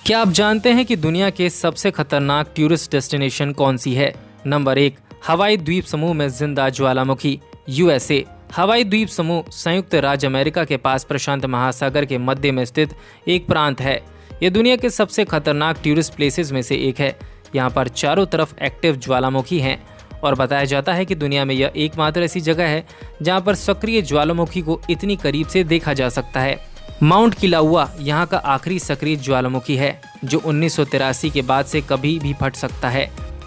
क्या आप जानते हैं कि दुनिया के सबसे खतरनाक टूरिस्ट डेस्टिनेशन कौन सी है? नंबर 1, हवाई द्वीप समूह में जिंदा ज्वालामुखी, यूएसए। हवाई द्वीप समूह संयुक्त राज्य अमेरिका के पास प्रशांत महासागर के मध्य में स्थित एक प्रांत है। ये दुनिया के सबसे खतरनाक टूरिस्ट प्लेसेस में से एक है। यहाँ पर चारों तरफ एक्टिव ज्वालामुखी हैं और बताया जाता है कि दुनिया में यह एकमात्र ऐसी जगह है जहाँ पर सक्रिय ज्वालामुखी को इतनी करीब से देखा जा सकता है। माउंट किलाउआ यहाँ का आखिरी सक्रिय ज्वालामुखी है जो 1983 के बाद से कभी भी फट सकता है।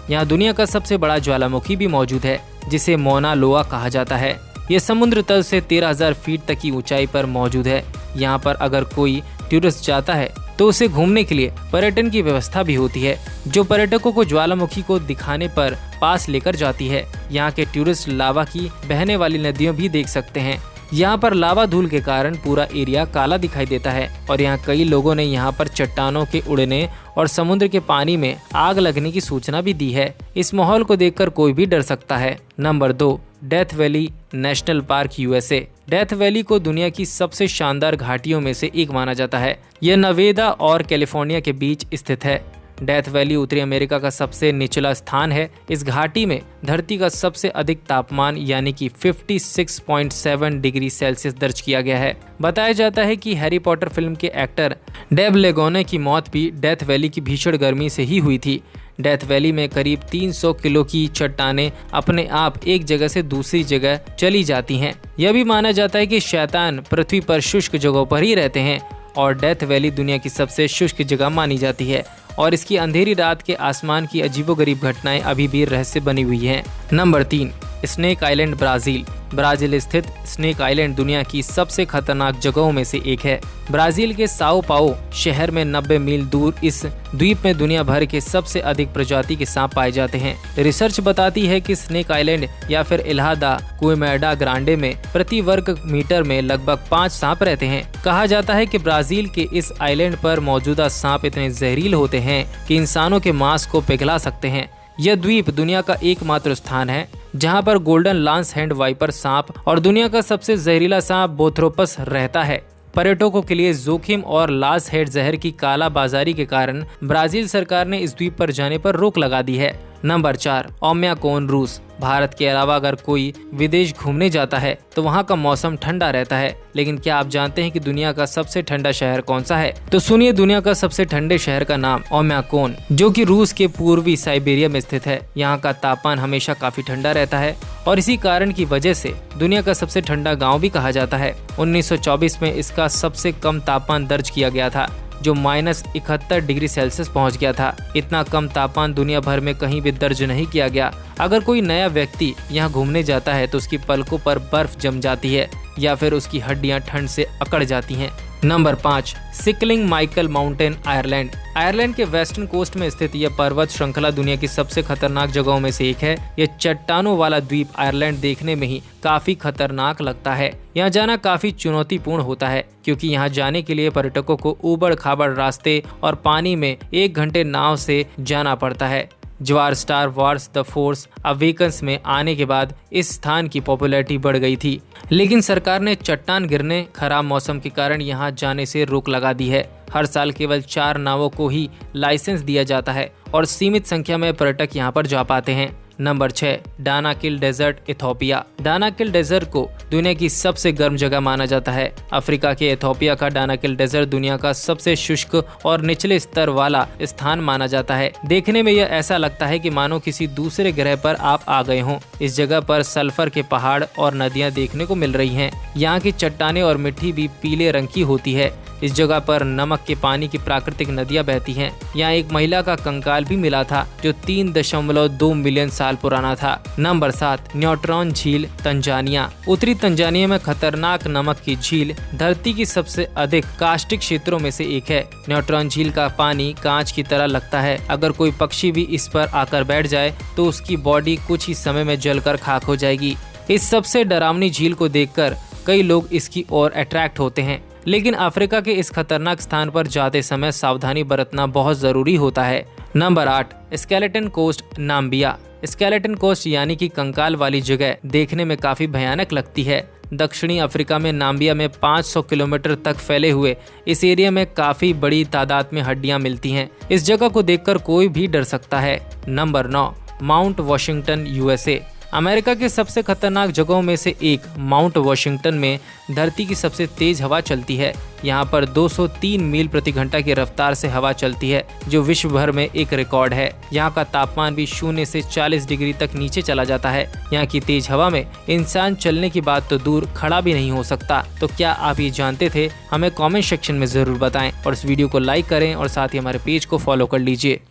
यहाँ दुनिया का सबसे बड़ा ज्वालामुखी भी मौजूद है जिसे मौना लोआ कहा जाता है। ये समुद्र तल से 13,000 फीट तक की ऊंचाई पर मौजूद है। यहाँ पर अगर कोई टूरिस्ट जाता है तो उसे घूमने के लिए पर्यटन की व्यवस्था भी होती है जो पर्यटकों को ज्वालामुखी को दिखाने पर पास लेकर जाती है। यहाँ के टूरिस्ट लावा की बहने वाली नदियों भी देख सकते हैं। यहाँ पर लावा धूल के कारण पूरा एरिया काला दिखाई देता है और यहाँ कई लोगों ने यहाँ पर चट्टानों के उड़ने और समुद्र के पानी में आग लगने की सूचना भी दी है। इस माहौल को देखकर कोई भी डर सकता है। Number 2, death valley national park, USA. Death valley को दुनिया की सबसे शानदार घाटियों में से एक माना जाता है। यह नवेदा और कैलिफोर्निया के बीच स्थित है। डेथ वैली उत्तरी अमेरिका का सबसे निचला स्थान है। इस घाटी में धरती का सबसे अधिक तापमान यानी कि 56.7 डिग्री सेल्सियस दर्ज किया गया है। बताया जाता है कि हैरी पॉटर फिल्म के एक्टर डेव लेगोने की मौत भी डेथ वैली की भीषण गर्मी से ही हुई थी। डेथ वैली में करीब 300 किलो की चट्टानें अपने आप एक जगह से दूसरी जगह चली जाती हैं। यह भी माना जाता है कि शैतान पृथ्वी पर शुष्क जगहों पर ही रहते हैं और डेथ वैली दुनिया की सबसे शुष्क जगह मानी जाती है और इसकी अंधेरी रात के आसमान की अजीबोगरीब घटनाएं अभी भी रहस्य बनी हुई हैं। Number 3, snake island, Brazil. Brazil स्थित स्नेक आइलैंड दुनिया की सबसे खतरनाक जगहों में से एक है। ब्राजील के साओ पाओ शहर में 90 मील दूर इस द्वीप में दुनिया भर के सबसे अधिक प्रजाति के सांप पाए जाते हैं। रिसर्च बताती है कि स्नेक आइलैंड या फिर इल्हा दा कुएमेडा ग्रांडे में प्रति वर्ग मीटर में लगभग 5 सांप रहते हैं। कहा जाता है कि ब्राजील के इस आइलैंड पर मौजूदा सांप इतने जहरील होते हैं कि इंसानों के मांस को पिघला सकते हैं। यह द्वीप दुनिया का एकमात्र स्थान है जहां पर गोल्डन लांस हैंड वाइपर सांप और दुनिया का सबसे जहरीला सांप बोथरोपस रहता है। पर्यटकों के लिए जोखिम और लांस हेड जहर की काला बाजारी के कारण ब्राजील सरकार ने इस द्वीप पर जाने पर रोक लगा दी है। नंबर 4, ओम्याकोन, रूस। भारत के अलावा अगर कोई विदेश घूमने जाता है तो वहाँ का मौसम ठंडा रहता है, लेकिन क्या आप जानते हैं कि दुनिया का सबसे ठंडा शहर कौन सा है? तो सुनिए दुनिया का सबसे ठंडे शहर का नाम, ओम्याकोन, जो कि रूस के पूर्वी साइबेरिया में स्थित है। यहाँ का तापमान हमेशा काफी ठंडा रहता है और इसी कारण की वजह से दुनिया का सबसे ठंडा गाँव भी कहा जाता है। 1924 में इसका सबसे कम तापमान दर्ज किया गया था जो -71 डिग्री सेल्सियस पहुंच गया था। इतना कम तापमान दुनिया भर में कहीं भी दर्ज नहीं किया गया। अगर कोई नया व्यक्ति यहाँ घूमने जाता है तो उसकी पलकों पर बर्फ जम जाती है या फिर उसकी हड्डियां ठंड से अकड़ जाती हैं। Number 5, sickling Michael mountain, Ireland. Ireland के वेस्टर्न कोस्ट में स्थित यह पर्वत श्रृंखला दुनिया की सबसे खतरनाक जगहों में से एक है। यह चट्टानों वाला द्वीप आयरलैंड देखने में ही काफी खतरनाक लगता है। यहाँ जाना काफी चुनौतीपूर्ण होता है क्योंकि यहाँ जाने के लिए पर्यटकों को ऊबड़ खाबड़ रास्ते और पानी में 1 घंटे नाव से जाना पड़ता है। ज्वार Star Wars the Force Awakens में आने के बाद इस स्थान की पॉपुलैरिटी बढ़ गई थी, लेकिन सरकार ने चट्टान गिरने, खराब मौसम के कारण यहाँ जाने से रोक लगा दी है। हर साल केवल 4 नावों को ही लाइसेंस दिया जाता है और सीमित संख्या में पर्यटक यहाँ पर जा पाते हैं। Number 6, Danakil desert, Ethiopia. Danakil desert को दुनिया की सबसे गर्म जगह माना जाता है। अफ्रीका के इथोपिया का दानाकिल डेजर्ट दुनिया का सबसे शुष्क और निचले स्तर वाला स्थान माना जाता है। देखने में यह ऐसा लगता है कि मानो किसी दूसरे ग्रह पर आप आ गए हों। इस जगह पर सल्फर के पहाड़ और नदियां देखने को मिल रही हैं। यहाँ की चट्टानें और मिट्टी भी पीले रंग की होती है। इस जगह पर नमक के पानी की प्राकृतिक नदियां बहती हैं। यहाँ एक महिला का कंकाल भी मिला था जो 3.2 मिलियन साल पुराना था। नंबर 7, न्यूट्रॉन झील, तंजानिया। उत्तरी तंजानिया में खतरनाक नमक की झील धरती की सबसे अधिक कास्टिक क्षेत्रों में से एक है। न्यूट्रॉन झील का पानी कांच की तरह लगता है। अगर कोई पक्षी भी इस पर आकर बैठ जाए तो उसकी बॉडी कुछ ही समय में जलकर खाक हो जाएगी। इस सबसे डरावनी झील को देखकर कई लोग इसकी ओर अट्रैक्ट होते हैं। लेकिन अफ्रीका के इस खतरनाक स्थान पर जाते समय सावधानी बरतना बहुत जरूरी होता है। Number 8, Skeleton Coast Namibia. Skeleton Coast यानी कि कंकाल वाली जगह देखने में काफी भयानक लगती है। दक्षिणी अफ्रीका में नाम्बिया में 500 किलोमीटर तक फैले हुए इस एरिया में काफी बड़ी तादाद में हड्डियां मिलती हैं। इस जगह को देखकर कोई भी डर सकता है। Number 9, mount Washington USA। America के सबसे खतरनाक जगहों में से एक माउंट वॉशिंगटन में धरती की सबसे तेज हवा चलती है। यहाँ पर 203 मील प्रति घंटा की रफ्तार से हवा चलती है, जो विश्व भर में एक रिकॉर्ड है। यहाँ का तापमान भी 0 से 40 डिग्री तक नीचे चला जाता है। यहाँ की तेज हवा में इंसान चलने की बात तो दूर, खड़ा भी नहीं हो सकता। तो क्या आप ये जानते थे? हमें कॉमेंट सेक्शन में जरूर बताएं और इस वीडियो को लाइक करें और साथ ही हमारे पेज को फॉलो कर लीजिए।